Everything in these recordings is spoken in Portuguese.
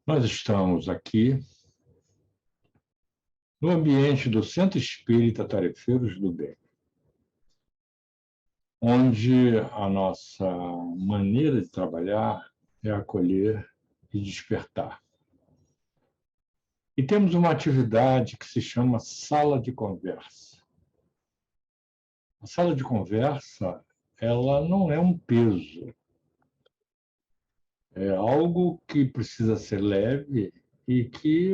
Nós estamos aqui no ambiente do Centro Espírita Tarefeiros do Bem, onde a nossa maneira de trabalhar é acolher e despertar. E temos uma atividade que se chama Sala de Conversa. A sala de conversa, ela não é um peso, é algo que precisa ser leve e que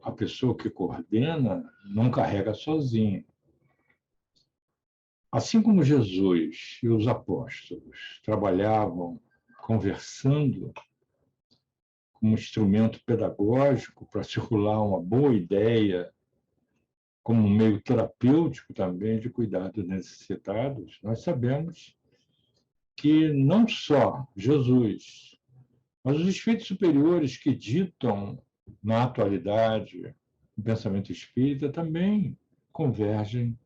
a pessoa que coordena não carrega sozinha. Assim como Jesus e os apóstolos trabalhavam conversando como instrumento pedagógico para circular uma boa ideia, como um meio terapêutico também de cuidar dos necessitados, nós sabemos que não só Jesus, mas os espíritos superiores que ditam na atualidade o pensamento espírita também convergem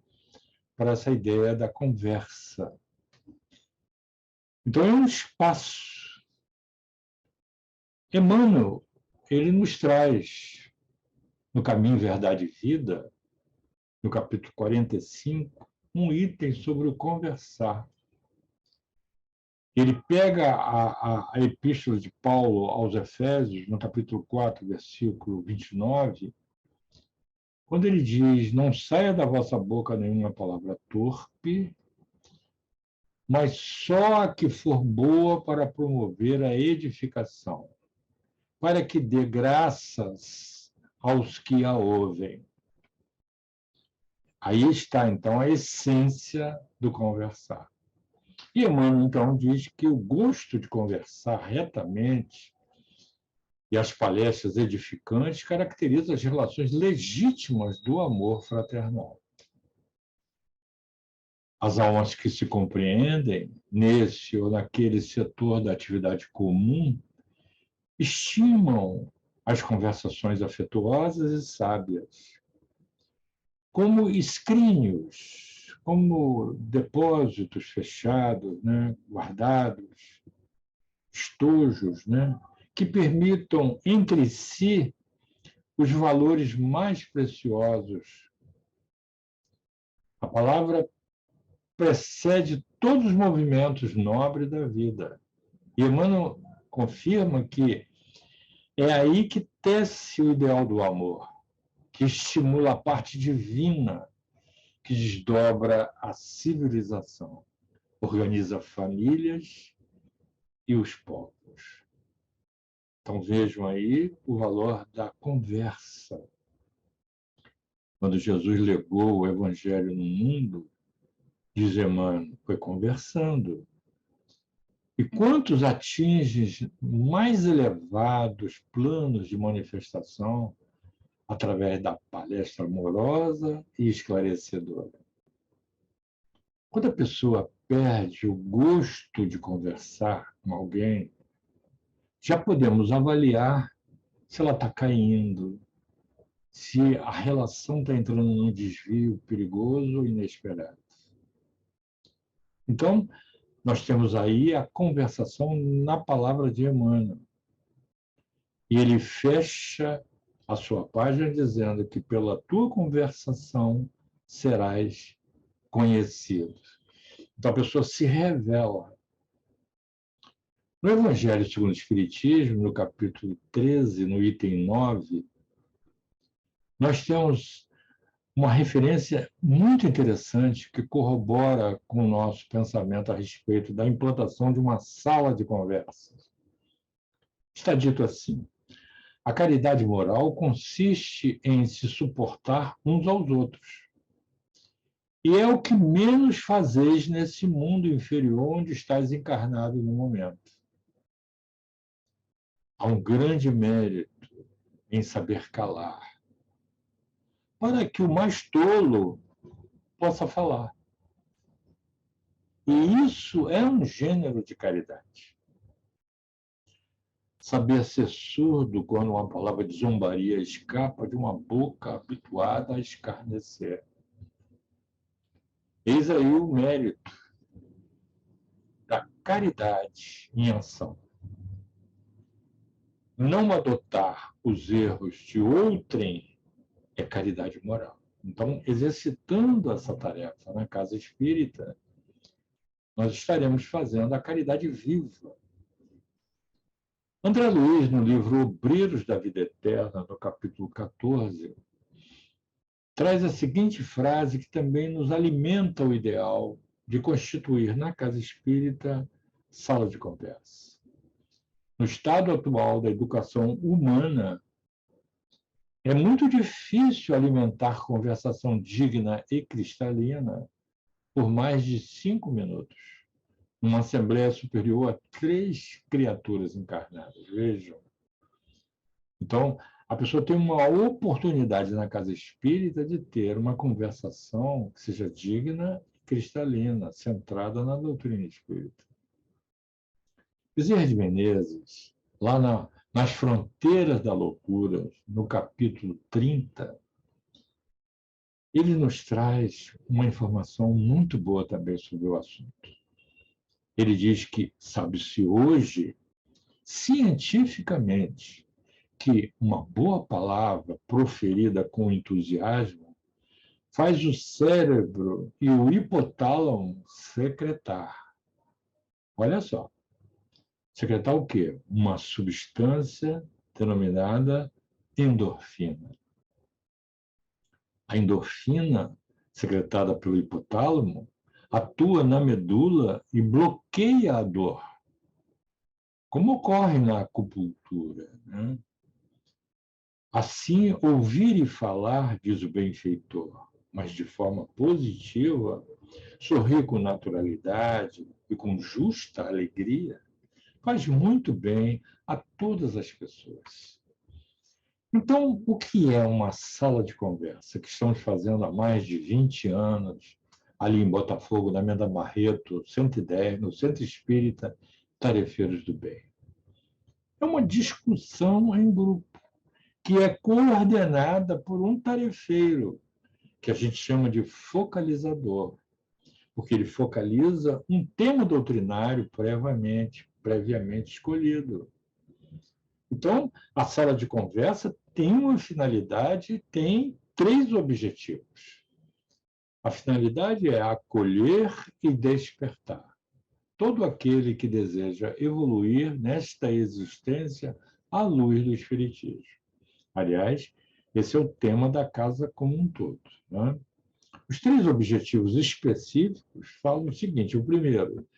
para essa ideia da conversa. Então, é um espaço. Emmanuel, ele nos traz, no Caminho, Verdade e Vida, no capítulo 45, um item sobre o conversar. Ele pega a epístola de Paulo aos Efésios, no capítulo 4, versículo 29, quando ele diz: não saia da vossa boca nenhuma palavra torpe, mas só a que for boa para promover a edificação, para que dê graças aos que a ouvem. Aí está, então, a essência do conversar. E Emmanuel, então, diz que o gosto de conversar retamente e as palestras edificantes caracterizam as relações legítimas do amor fraternal. As almas que se compreendem nesse ou naquele setor da atividade comum estimam as conversações afetuosas e sábias como escrínios, como depósitos fechados, né, guardados, estojos, né, que permitam entre si os valores mais preciosos. A palavra precede todos os movimentos nobres da vida. E Emmanuel confirma que é aí que tece o ideal do amor, que estimula a parte divina, que desdobra a civilização, organiza famílias e os povos. Então vejam aí o valor da conversa. Quando Jesus legou o Evangelho no mundo, diz Emmanuel, foi conversando. E quantos atingem mais elevados planos de manifestação através da palestra amorosa e esclarecedora? Quando a pessoa perde o gosto de conversar com alguém, já podemos avaliar se ela está caindo, se a relação está entrando num desvio perigoso ou inesperado. Então, nós temos aí a conversação na palavra de Emmanuel. E ele fecha a sua página dizendo que pela tua conversação serás conhecido. Então, a pessoa se revela. No Evangelho segundo o Espiritismo, no capítulo 13, no item 9, nós temos uma referência muito interessante que corrobora com o nosso pensamento a respeito da implantação de uma sala de conversas. Está dito assim: a caridade moral consiste em se suportar uns aos outros. E é o que menos fazeis nesse mundo inferior onde estás encarnado no momento. Há um grande mérito em saber calar, para que o mais tolo possa falar. E isso é um gênero de caridade. Saber ser surdo quando uma palavra de zombaria escapa de uma boca habituada a escarnecer. Eis aí o mérito da caridade em ação. não adotar os erros de outrem é caridade moral. Então, exercitando essa tarefa na casa espírita, nós estaremos fazendo a caridade viva. André Luiz, no livro Obreiros da Vida Eterna, no capítulo 14, traz a seguinte frase que também nos alimenta o ideal de constituir na casa espírita sala de conversa. No estado atual da educação humana, é muito difícil alimentar conversação digna e cristalina por mais de 5 minutos, numa assembleia superior a 3 criaturas encarnadas. Vejam. Então, a pessoa tem uma oportunidade na casa espírita de ter uma conversação que seja digna e cristalina, centrada na doutrina espírita. Bezerra de Menezes, lá nas fronteiras da loucura, no capítulo 30, ele nos traz uma informação muito boa também sobre o assunto. Ele diz que sabe-se hoje, cientificamente, que uma boa palavra proferida com entusiasmo faz o cérebro e o hipotálamo secretar. Olha só. Secretar o quê? Uma substância denominada endorfina. A endorfina, secretada pelo hipotálamo, atua na medula e bloqueia a dor, como ocorre na acupuntura, né? Assim, ouvir e falar, diz o benfeitor, mas de forma positiva, sorrir com naturalidade e com justa alegria, faz muito bem a todas as pessoas. Então, o que é uma sala de conversa que estamos fazendo há mais de 20 anos, ali em Botafogo, na Menda Barreto, 110, no Centro Espírita Tarefeiros do Bem? É uma discussão em grupo, que é coordenada por um tarefeiro, que a gente chama de focalizador, porque ele focaliza um tema doutrinário previamente escolhido. Então, a sala de conversa tem uma finalidade, tem 3 objetivos. A finalidade é acolher e despertar todo aquele que deseja evoluir nesta existência à luz do Espiritismo. Aliás, esse é o tema da casa como um todo, né? Os 3 objetivos específicos falam o seguinte: o primeiro,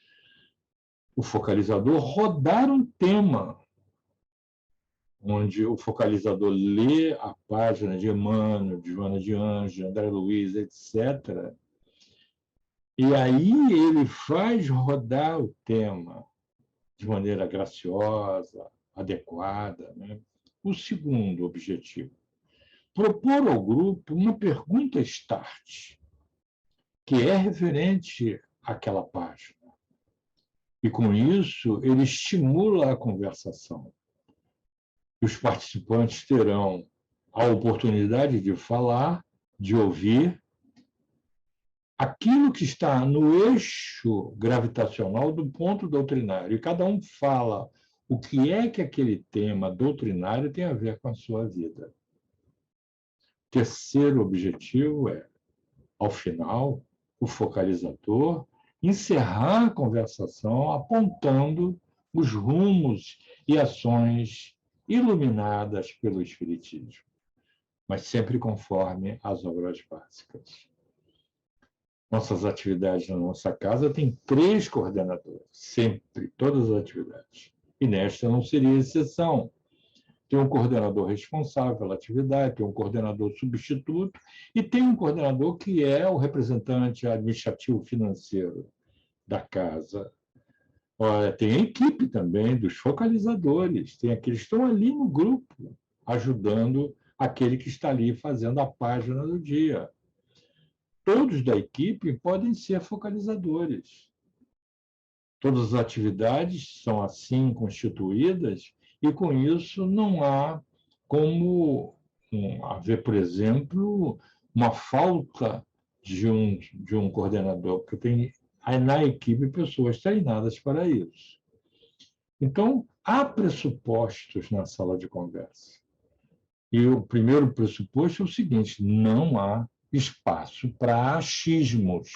o focalizador rodar um tema, onde o focalizador lê a página de Emmanuel, de Joana de Anjos, André Luiz, etc., e aí ele faz rodar o tema de maneira graciosa, adequada, né? O segundo objetivo, propor ao grupo uma pergunta start, que é referente àquela página. E, com isso, ele estimula a conversação. Os participantes terão a oportunidade de falar, de ouvir aquilo que está no eixo gravitacional do ponto doutrinário. E cada um fala o que é que aquele tema doutrinário tem a ver com a sua vida. Terceiro objetivo é, ao final, o focalizador encerrar a conversação apontando os rumos e ações iluminadas pelo Espiritismo, mas sempre conforme as obras básicas. Nossas atividades na nossa casa têm 3 coordenadores, sempre, todas as atividades. E nesta não seria exceção. Tem um coordenador responsável pela atividade, tem um coordenador substituto e tem um coordenador que é o representante administrativo financeiro da casa. Tem a equipe também dos focalizadores, tem aqueles que estão ali no grupo, ajudando aquele que está ali fazendo a página do dia. Todos da equipe podem ser focalizadores. Todas as atividades são assim constituídas e, com isso, não há como haver, por exemplo, uma falta de um coordenador, porque tem na equipe pessoas treinadas para isso. Então, há pressupostos na sala de conversa. E o primeiro pressuposto é o seguinte: não há espaço para achismos.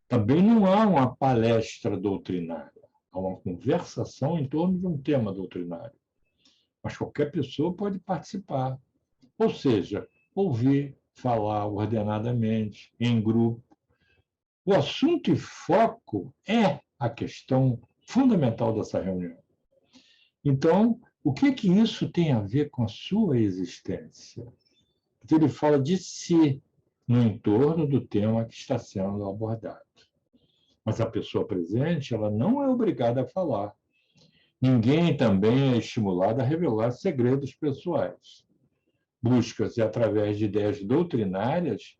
Também não há uma palestra doutrinária. Há uma conversação em torno de um tema doutrinário. Mas qualquer pessoa pode participar. Ou seja, ouvir, falar ordenadamente, em grupo. O assunto e foco é a questão fundamental dessa reunião. Então, o que isso tem a ver com a sua existência? Porque ele fala de si no entorno do tema que está sendo abordado. Mas a pessoa presente, ela não é obrigada a falar. Ninguém também é estimulado a revelar segredos pessoais. Busca-se, através de ideias doutrinárias,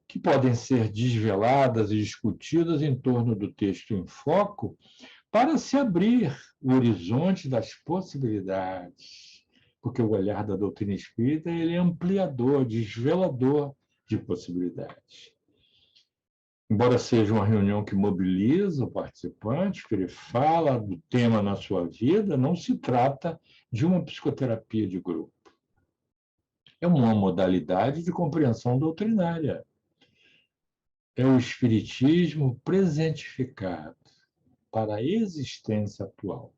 que podem ser desveladas e discutidas em torno do texto em foco, para se abrir o horizonte das possibilidades. Porque o olhar da doutrina espírita ele é ampliador, desvelador de possibilidades. Embora seja uma reunião que mobiliza o participante, que ele fala do tema na sua vida, não se trata de uma psicoterapia de grupo. É uma modalidade de compreensão doutrinária. É o espiritismo presentificado para a existência atual.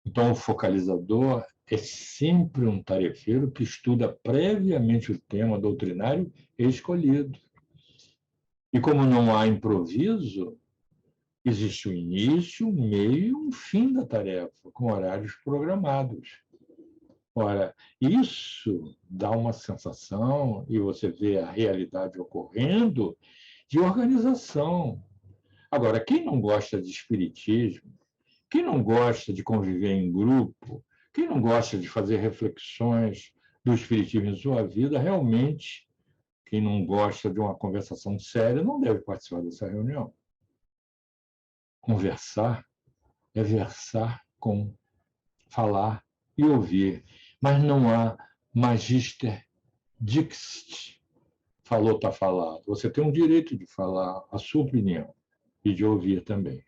Então, o focalizador é sempre um tarefeiro que estuda previamente o tema doutrinário escolhido. E como não há improviso, existe um início, um meio e um fim da tarefa, com horários programados. Ora, isso dá uma sensação, e você vê a realidade ocorrendo, de organização. Agora, quem não gosta de espiritismo, quem não gosta de conviver em grupo, quem não gosta de fazer reflexões do espiritismo em sua vida, realmente, quem não gosta de uma conversação séria, não deve participar dessa reunião. Conversar é versar com, falar e ouvir, mas não há magister dixit, falou, está falado. Você tem o direito de falar a sua opinião e de ouvir também.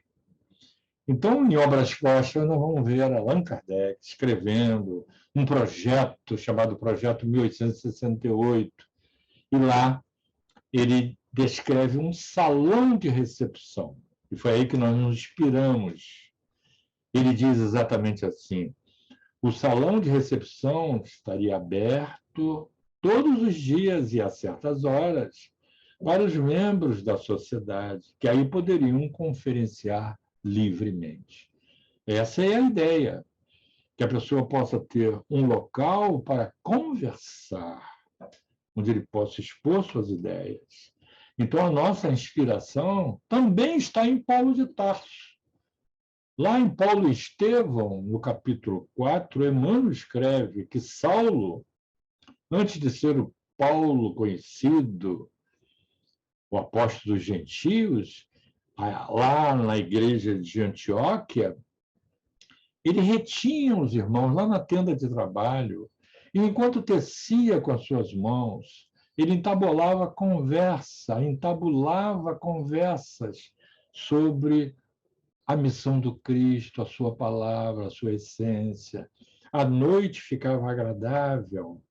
Então, em Obras Póstumas, nós vamos ver Allan Kardec escrevendo um projeto chamado Projeto 1868, e lá ele descreve um salão de recepção, e foi aí que nós nos inspiramos. Ele diz exatamente assim: o salão de recepção estaria aberto todos os dias e a certas horas para os membros da sociedade, que aí poderiam conferenciar livremente. Essa é a ideia, que a pessoa possa ter um local para conversar, onde ele possa expor suas ideias. Então, a nossa inspiração também está em Paulo de Tarso. Lá em Paulo e Estevão, no capítulo 4, Emmanuel escreve que Saulo, antes de ser o Paulo conhecido, o apóstolo dos gentios, lá na igreja de Antioquia, ele retinha os irmãos lá na tenda de trabalho, e enquanto tecia com as suas mãos, ele entabulava conversas sobre a missão do Cristo, a sua palavra, a sua essência. A noite ficava agradável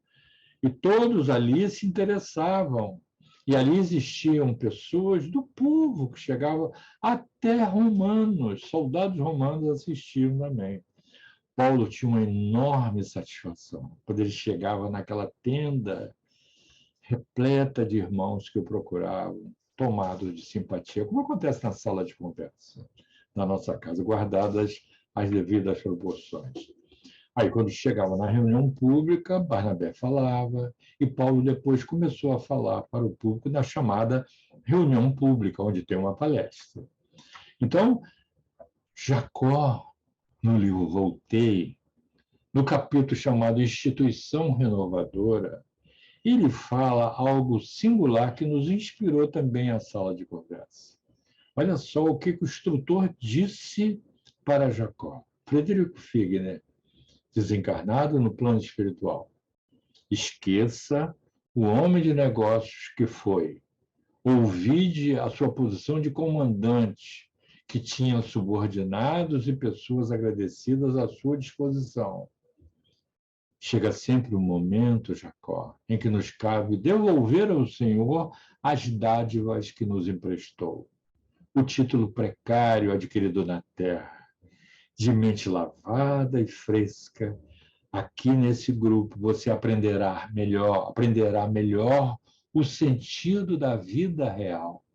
e todos ali se interessavam. E ali existiam pessoas do povo que chegavam, até romanos, soldados romanos assistiam também. Paulo tinha uma enorme satisfação quando ele chegava naquela tenda repleta de irmãos que o procuravam, tomados de simpatia, como acontece na sala de conversa na nossa casa, guardadas as devidas proporções. Aí, quando chegava na reunião pública, Barnabé falava, e Paulo depois começou a falar para o público na chamada reunião pública, onde tem uma palestra. Então, Jacó, no livro Voltei, no capítulo chamado Instituição Renovadora, ele fala algo singular que nos inspirou também a sala de conversa. Olha só o que o instrutor disse para Jacó. Frederico Figner, desencarnado no plano espiritual. Esqueça o homem de negócios que foi. Ouvide a sua posição de comandante, que tinham subordinados e pessoas agradecidas à sua disposição. Chega sempre um momento, Jacó, em que nos cabe devolver ao Senhor as dádivas que nos emprestou. O título precário adquirido na terra, de mente lavada e fresca. Aqui nesse grupo você aprenderá melhor o sentido da vida real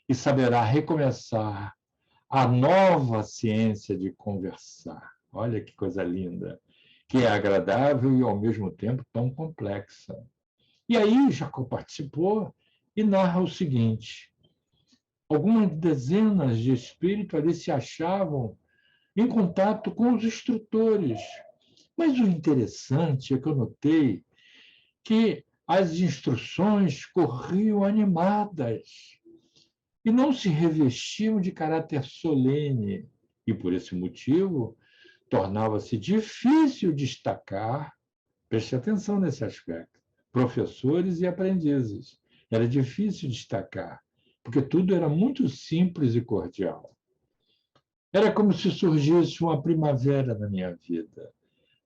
e saberá recomeçar a nova ciência de conversar. Olha que coisa linda, que é agradável e ao mesmo tempo tão complexa. E aí Jacó participou e narra o seguinte: algumas dezenas de espíritos ali se achavam em contato com os instrutores. Mas o interessante é que eu notei que as instruções corriam animadas e não se revestiam de caráter solene. E, por esse motivo, tornava-se difícil destacar, preste atenção nesse aspecto, professores e aprendizes. Era difícil destacar, porque tudo era muito simples e cordial. Era como se surgisse uma primavera na minha vida,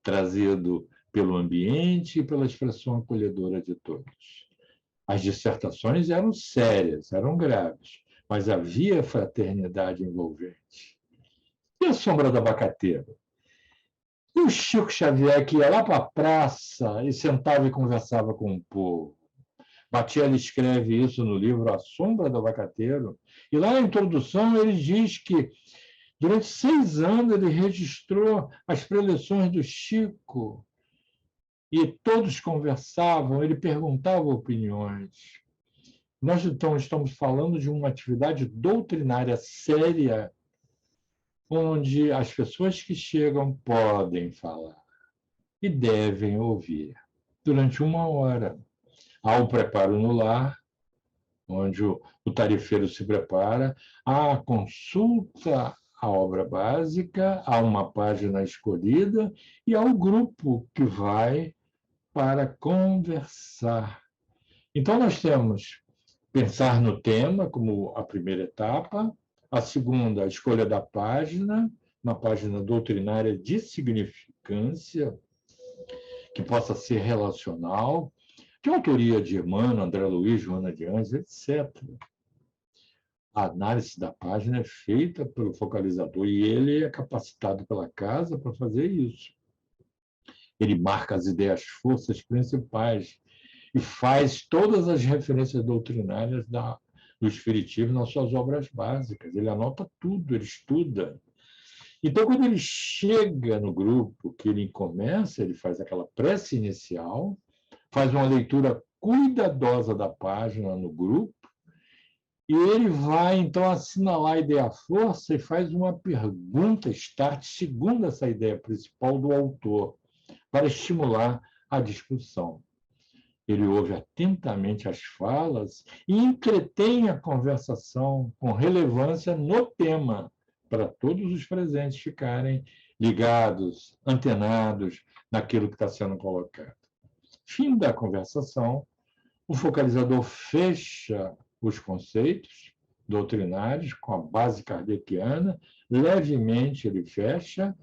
trazido pelo ambiente e pela expressão acolhedora de todos. As dissertações eram sérias, eram graves, mas havia fraternidade envolvente. E a sombra do abacateiro? E o Chico Xavier, que ia lá para a praça e sentava e conversava com o povo? Matiello escreve isso no livro A Sombra do Abacateiro, e lá na introdução ele diz que durante 6 anos ele registrou as preleções do Chico e todos conversavam, ele perguntava opiniões. Nós, então, estamos falando de uma atividade doutrinária séria, onde as pessoas que chegam podem falar e devem ouvir durante 1 hora. Há o preparo no lar, onde o tarifeiro se prepara, há a consulta à obra básica, há uma página escolhida e há o grupo que vai para conversar. Então, nós temos pensar no tema como a primeira etapa, a segunda, a escolha da página, uma página doutrinária de significância, que possa ser relacional, de autoria de Emmanuel, André Luiz, Joana de Anjos, etc. A análise da página é feita pelo focalizador e ele é capacitado pela casa para fazer isso. Ele marca as ideias, forças principais e faz todas as referências doutrinárias do Espiritismo nas suas obras básicas. Ele anota tudo, ele estuda. Então, quando ele chega no grupo, que ele começa, ele faz aquela prece inicial, faz uma leitura cuidadosa da página no grupo, e ele vai, então, assinalar a ideia-força e faz uma pergunta start, segundo essa ideia principal do autor, para estimular a discussão. Ele ouve atentamente as falas e entretém a conversação com relevância no tema, para todos os presentes ficarem ligados, antenados naquilo que está sendo colocado. Fim da conversação, o focalizador fecha os conceitos doutrinários com a base kardeciana, levemente ele fecha,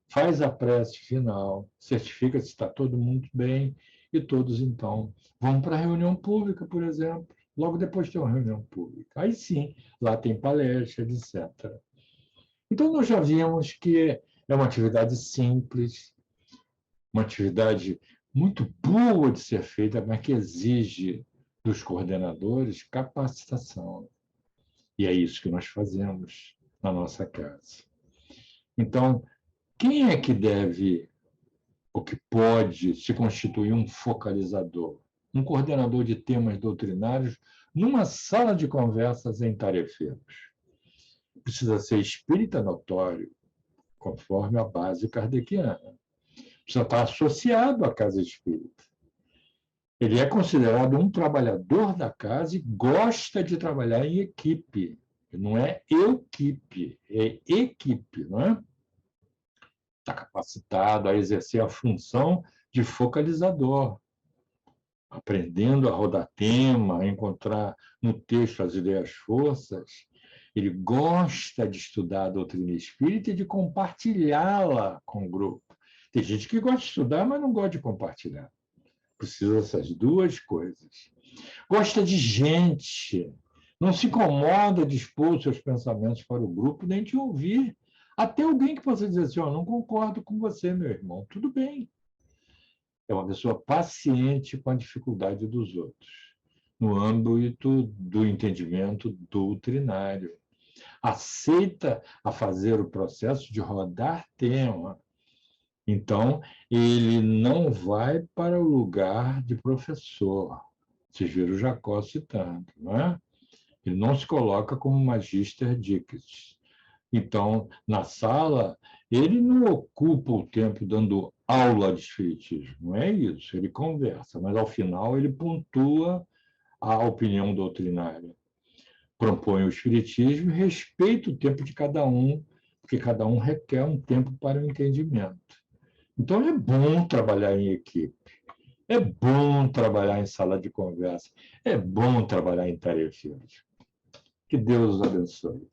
faz a prece final, certifica se está todo mundo bem, e todos, então, vão para a reunião pública, por exemplo. Logo depois tem uma reunião pública. Aí sim, lá tem palestra, etc. Então, nós já vimos que é uma atividade simples, uma atividade muito boa de ser feita, mas que exige dos coordenadores capacitação. E é isso que nós fazemos na nossa casa. Então, quem é que deve, ou que pode se constituir um focalizador? Um coordenador de temas doutrinários numa sala de conversas em tarefeiros. Precisa ser espírita notório, conforme a base kardeciana. Precisa estar associado à casa espírita. Ele é considerado um trabalhador da casa e gosta de trabalhar em equipe. Não é equipe, é equipe, não é? Está capacitado a exercer a função de focalizador, aprendendo a rodar tema, a encontrar no texto as ideias forças, Ele gosta de estudar a doutrina espírita e de compartilhá-la com o grupo. Tem gente que gosta de estudar, mas não gosta de compartilhar. Precisa dessas duas coisas. Gosta de gente. Não se incomoda de expor os seus pensamentos para o grupo, nem de ouvir. Até alguém que possa dizer assim, não concordo com você, meu irmão. Tudo bem. É uma pessoa paciente com a dificuldade dos outros, no âmbito do entendimento doutrinário. Aceita a fazer o processo de rodar tema. Então, ele não vai para o lugar de professor. Vocês viram o Jacó citando, não é? Ele não se coloca como magister dictis. Então, na sala, ele não ocupa o tempo dando aula de espiritismo, não é isso, ele conversa, mas ao final ele pontua a opinião doutrinária, propõe o espiritismo e respeita o tempo de cada um, porque cada um requer um tempo para o entendimento. Então, é bom trabalhar em equipe, é bom trabalhar em sala de conversa, é bom trabalhar em tarefeiros. Que Deus os abençoe.